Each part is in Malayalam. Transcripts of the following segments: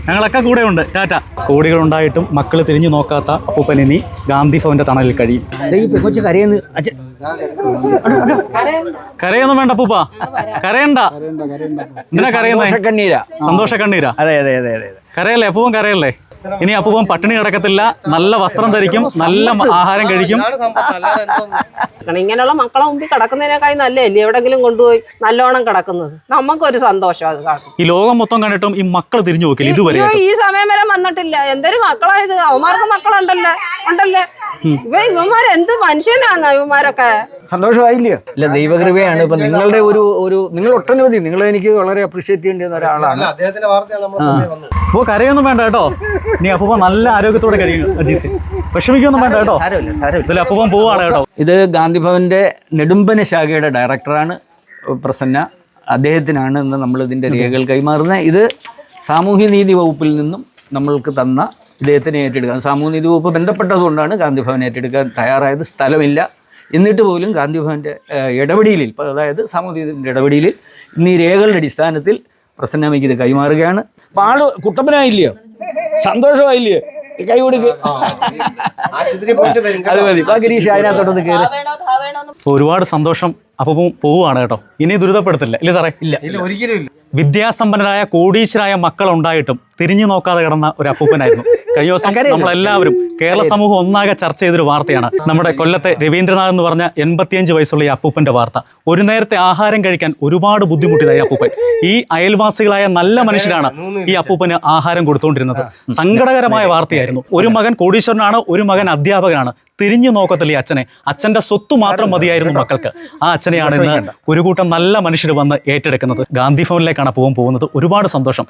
ഞങ്ങളൊക്കെ കൂടെ ഉണ്ട്. ടാറ്റ. കോടികളുണ്ടായിട്ടും മക്കൾ തിരിഞ്ഞു നോക്കാത്ത അപ്പൂപ്പൻ ഇനി ഗാന്ധി ഭവന്റെ തണലിൽ കഴിയും. കരയൊന്നും വേണ്ട അപ്പൂപ്പ, കരയണ്ട. എന്തിനാ കരയുന്നേ? സന്തോഷ കണ്ണീരാ? അതെ അതെ അതെ അതെ. കരയല്ലേ അപ്പൂപ്പൻ, കരയല്ലേ? ഇനി അപ്പൂപ്പൻ പട്ടിണി കിടക്കത്തില്ല, നല്ല വസ്ത്രം ധരിക്കും, നല്ല ആഹാരം കഴിക്കും. ഇങ്ങനെയുള്ള മക്കളെ മുമ്പിൽ കിടക്കുന്നതിനേക്കായി നല്ലതല്ലേ എവിടെങ്കിലും കൊണ്ടുപോയി നല്ലോണം കിടക്കുന്നത്. നമുക്കൊരു സന്തോഷം അത് കാണും. ഈ ലോകം മൊത്തം കണ്ടിട്ടും ഈ മക്കൾ തിരിഞ്ഞു നോക്കില്ല ഇതുവരെ. ഈ സമയം വരെ വന്നിട്ടില്ല. എന്തൊരു മക്കളായത്, അവന്മാർക്ക് മക്കളുണ്ടല്ലേ ഉണ്ടല്ലേ. ഇവന്മാരെന്ത് മനുഷ്യനാണ് ഇവന്മാരൊക്കെ. സന്തോഷമായില്ലയോ? ഇല്ല, ദൈവകൃപയാണ്. ഇപ്പൊ നിങ്ങളുടെ നിങ്ങൾ ഒട്ടനവധി, നിങ്ങൾ എനിക്ക് വളരെ അപ്രീഷിയേറ്റ് ചെയ്യേണ്ട ഒരാളാണ്. അപ്പോ കരയൊന്നും വേണ്ട കേട്ടോ. നീ അപ്പൂപ്പ നല്ല ആരോഗ്യത്തോടെ കഴിയും. വിഷമിക്കൊന്നും വേണ്ട കേട്ടോ. ഇതിൽ അപ്പൂപ്പൻ പോവാണ് കേട്ടോ. ഇത് ഗാന്ധി ഭവന്റെ നെടുമ്പന ശാഖയുടെ ഡയറക്ടറാണ് പ്രസന്ന. അദ്ദേഹത്തിനാണ് ഇന്ന് നമ്മൾ ഇതിന്റെ രേഖകൾ കൈമാറുന്നത്. ഇത് സാമൂഹ്യനീതി വകുപ്പിൽ നിന്നും നമ്മൾക്ക് തന്ന ഇദ്ദേഹത്തിനെ ഏറ്റെടുക്കാൻ, സാമൂഹ്യനീതി വകുപ്പ് ബന്ധപ്പെട്ടതുകൊണ്ടാണ് ഗാന്ധി ഭവൻ ഏറ്റെടുക്കാൻ തയ്യാറായത്. സ്ഥലമില്ല, എന്നിട്ട് പോലും ഗാന്ധി ഭവൻ്റെ ഇടപെടലിൽ, അതായത് സാമൂഹ്യനീതിൻ്റെ ഇടപെടലിൽ ഇന്ന് ഈ രേഖകളുടെ അടിസ്ഥാനത്തിൽ പ്രസന്നമ്മയ്ക്ക് ഇത് കൈമാറുകയാണ്. അപ്പോൾ ആള് കുട്ടപ്പനായില്ലയോ? സന്തോഷമായില്ലയോ? കൈ കൊടുക്കുക. അത് മതി. ഗിരീഷ് അതിനകത്തോട്ടൊന്ന് കയറി. ഒരുപാട് സന്തോഷം. അപ്പം പോവുകയാണ് കേട്ടോ. ഇനി ദുരിതപ്പെടുത്തില്ല ഇല്ല സാറേ? ഇല്ല, ഒരിക്കലും ഇല്ല. വിദ്യാസമ്പന്നരായ കോടീശ്വരായ മക്കളുണ്ടായിട്ടും തിരിഞ്ഞു നോക്കാതെ കിടന്ന ഒരു അപ്പൂപ്പനായിരുന്നു. കഴിഞ്ഞ ദിവസം നമ്മളെല്ലാവരും, കേരള സമൂഹം ഒന്നാകെ ചർച്ച ചെയ്തൊരു വാർത്തയാണ് നമ്മുടെ കൊല്ലത്തെ രവീന്ദ്രനാഥ് എന്ന് പറഞ്ഞ 85 വയസ്സുള്ള ഈ അപ്പൂപ്പന്റെ വാർത്ത. ഒരു നേരത്തെ ആഹാരം കഴിക്കാൻ ഒരുപാട് ബുദ്ധിമുട്ടിയതായി അപ്പൂപ്പൻ. ഈ അയൽവാസികളായ നല്ല മനുഷ്യരാണ് ഈ അപ്പൂപ്പന് ആഹാരം കൊടുത്തുകൊണ്ടിരുന്നത്. സങ്കടകരമായ വാർത്തയായിരുന്നു. ഒരു മകൻ കോടീശ്വരനാണ്, ഒരു മകൻ അധ്യാപകനാണ്. തിരിഞ്ഞു നോക്കത്തില്ല ഈ അച്ഛനെ. അച്ഛന്റെ സ്വത്ത് മാത്രം മതിയായിരുന്നു മക്കൾക്ക്. ആ അച്ഛനെയാണ് ഇന്ന് ഒരു കൂട്ടം നല്ല മനുഷ്യർ വന്ന് ഏറ്റെടുക്കുന്നത്. ഗാന്ധി ഭവനിലേക്കാണ് പോകുന്നത്. ഒരുപാട് സന്തോഷം.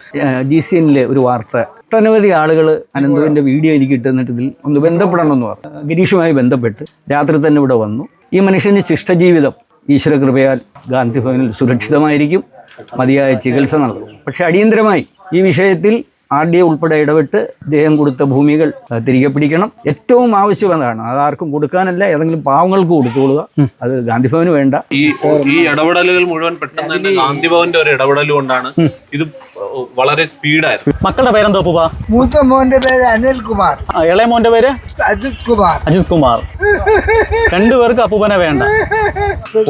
GCNലെ ഒരു വാർത്ത, ഒട്ടനവധി ആളുകൾ അനന്തുവിൻ്റെ വീഡിയോ എനിക്ക് ഇട്ടുന്നിട്ട് ഇതിൽ ഒന്ന് ബന്ധപ്പെടണമെന്ന് പറഞ്ഞു. ഗിരീഷുമായി ബന്ധപ്പെട്ട് രാത്രി തന്നെ ഇവിടെ വന്നു. ഈ മനുഷ്യന് ശിഷ്ടജീവിതം ഈശ്വരകൃപയാൽ ഗാന്ധി ഭവനിൽ സുരക്ഷിതമായിരിക്കും, മതിയായ ചികിത്സ നൽകും. പക്ഷേ അടിയന്തരമായി ഈ വിഷയത്തിൽ RDA ഉൾപ്പെടെ ഇടപെട്ട് അദ്ദേഹം കൊടുത്ത ഭൂമികൾ തിരികെ പിടിക്കണം. ഏറ്റവും ആവശ്യം അതാണ്. അതാർക്കും കൊടുക്കാനല്ല, ഏതെങ്കിലും പാവങ്ങൾക്ക് കൊടുത്തുകൊള്ളുക. അത് ഗാന്ധി ഭവന് വേണ്ട. ഈ ഇടപെടലുകൾ മുഴുവൻ പെട്ടെന്ന് തന്നെ ഗാന്ധി ഭവന്റെ ഒരു ഇടപെടൽ കൊണ്ടാണ് ഇത് വളരെ സ്പീഡായത്. മക്കളുടെ പേരെന്തോ പൂപ്പ? മൂത്ത മോന്റെ പേര് അനിൽകുമാർ, ഇളയ മോന്റെ പേര് അജിത് കുമാർ. അജിത് കുമാർ. രണ്ടുപേർക്ക് അപ്പൂപ്പനെ വേണ്ട.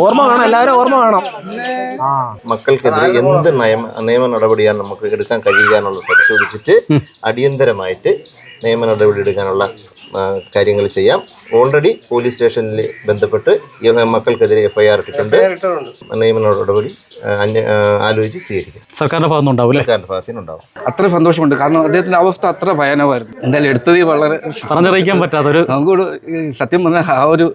ഓർമ്മ വേണം, എല്ലാവരും ഓർമ്മ വേണം. മക്കൾക്കെതിരെ എന്ത് നിയമ നടപടിയാണ് നമുക്ക് എടുക്കാൻ കഴിയുക എന്നുള്ളത് പരിശോധിച്ചിട്ട് അടിയന്തരമായിട്ട് നിയമ നടപടി എടുക്കാനുള്ള കാര്യങ്ങൾ ചെയ്യാം. ഓൾറെഡി പോലീസ് സ്റ്റേഷനിൽ ബന്ധപ്പെട്ട് മക്കൾക്കെതിരെ FIR ഇട്ടിട്ടുണ്ട്. നിയമ നടപടി ആലോചിച്ച് സ്വീകരിക്കും. സർക്കാരിന്റെ ഭാഗത്തുനിന്നുണ്ടാവും. സർക്കാരിന്റെ ഭാഗത്തുനിന്നുണ്ടാവും. അത്ര സന്തോഷമുണ്ട്. കാരണം അദ്ദേഹത്തിന്റെ അവസ്ഥ അത്ര ഭയാനകമായിരുന്നു. എന്തായാലും എടുത്തത് വളരെ പറഞ്ഞറിയിക്കാൻ പറ്റാത്തൊരു, നമുക്കൂടെ സത്യം പറഞ്ഞാൽ ആ ഒരു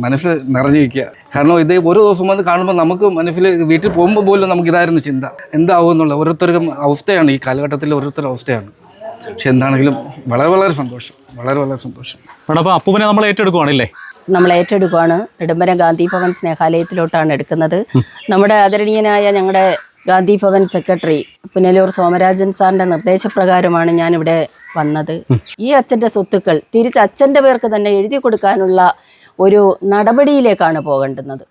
മനസ്സ് നിറഞ്ഞിരിക്കുക. കാരണം ഇത് ഓരോ ദിവസം വന്ന് കാണുമ്പോൾ നമുക്ക് മനസ്സിൽ വീട്ടിൽ പോകുമ്പോൾ പോലും നമുക്ക് ഇതായിരുന്നു ചിന്ത, എന്താവും എന്നുള്ള ഓരോരുത്തർക്കും അവസ്ഥയാണ്. ഈ കാലഘട്ടത്തിൽ ഓരോരുത്തരുടെ അവസ്ഥയാണ്. പക്ഷെ എന്താണെങ്കിലും വളരെ വളരെ സന്തോഷം, വളരെ വളരെ സന്തോഷം. അപ്പോൾ അപ്പൂപ്പനെ നമ്മൾ ഏറ്റെടുക്കുവാണല്ലേ? നമ്മൾ ഏറ്റെടുക്കുകയാണ്. നെടുമ്പന ഗാന്ധി ഭവൻ സ്നേഹാലയത്തിലോട്ടാണ് എടുക്കുന്നത്. നമ്മുടെ ആദരണീയനായ ഞങ്ങളുടെ ഗാന്ധി ഭവൻ സെക്രട്ടറി പുനലൂർ സോമരാജൻ സാറിൻ്റെ നിർദ്ദേശപ്രകാരമാണ് ഞാനിവിടെ വന്നത്. ഈ അച്ഛൻ്റെ സ്വത്തുക്കൾ തിരിച്ച് അച്ഛൻ്റെ പേർക്ക് തന്നെ എഴുതി കൊടുക്കാനുള്ള ഒരു നടപടിയിലേക്കാണ് പോകേണ്ടുന്നത്.